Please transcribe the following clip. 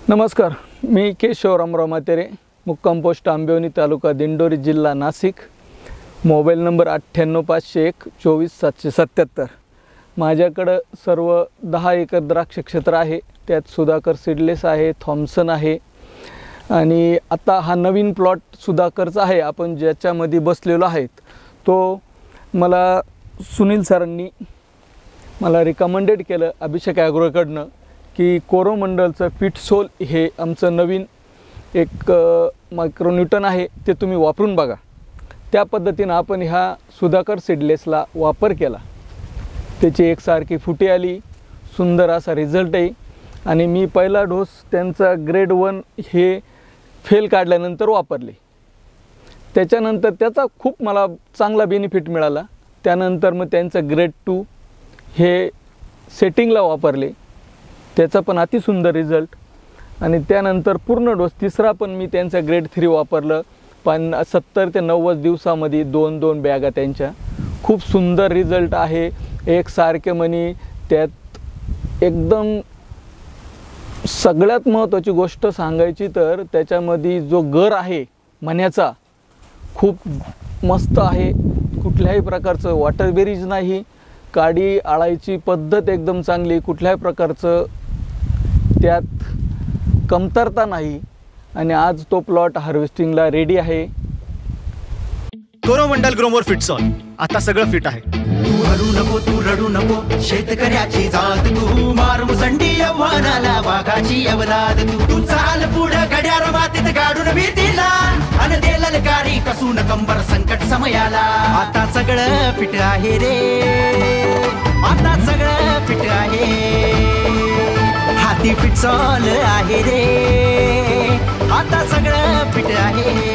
नमस्कार, मी केशव रामराव मातेरे, मुक्काम पोस्ट आंबेवणी, तालुका दिंडोरी, जिल्हा नाशिक। मोबाईल नंबर 9851 माझ्याकडं सर्व 10 एकर द्राक्ष क्षेत्र आहे। त्यात सुधाकर सीडलेस आहे, थॉम्सन आहे आणि आता हा नवीन प्लॉट सुधाकरचा आहे आपण ज्याच्यामध्ये बसलेलो आहेत। तो मला सुनील सरांनी मला रिकमेंडेड केलं अभिषेक ॲग्रोकडनं की कोरोमंडलचं फिटसोल हे आमचं नवीन एक मायक्रोन्यूटन आहे, ते तुम्ही वापरून बघा। त्या पद्धतीनं आपण ह्या सुधाकर सीडलेसला वापर केला, त्याची एकसारखी फुटी आली, सुंदर असा रिझल्ट आहे। आणि मी पहिला डोस त्यांचा ग्रेड 1 हे फेल काढल्यानंतर वापरले, त्याच्यानंतर त्याचा खूप मला चांगला बेनिफिट मिळाला। त्यानंतर मग त्यांचा ग्रेड 2 हे सेटिंगला वापरले, त्याचा पण अति सुंदर रिझल्ट। आणि त्यानंतर पूर्ण डोस तिसरा पण मी त्यांचा ग्रेड 3 वापरलं, पण 70 ते 90 दिवसामध्ये 2-2 बॅगा त्यांच्या खूप सुंदर रिझल्ट आहे। एकसारखे मनी त्यात एकदम सगळ्यात महत्त्वाची गोष्ट सांगायची तर त्याच्यामध्ये जो गर आहे मण्याचा खूप मस्त आहे, कुठल्याही प्रकारचं वॉटर बेरीज नाही, काडी आळायची पद्धत एकदम चांगली, कुठल्याही प्रकारचं त्यात कमतरता नाही। आणि आज तो प्लॉट हार्वेस्टिंगला रेडी आहे। कोरोमंडल ग्रोमोर फिटसॉल, आता सगळं फिट आहे। तू रडू नको शेतकऱ्याची जात, तू मार मुसंडी यव्हानाला वाघाची अवलाद। तू चाल पुढं घड्याळ मातीत काढून भीतीला अन दे ललकारी कसून कंबर संकट समयाला। आता सगळं फिट आहे रे, आता सगळं फिट आहे, हाती फिटसॉल आहे रे, आता सगळं फिट आहे।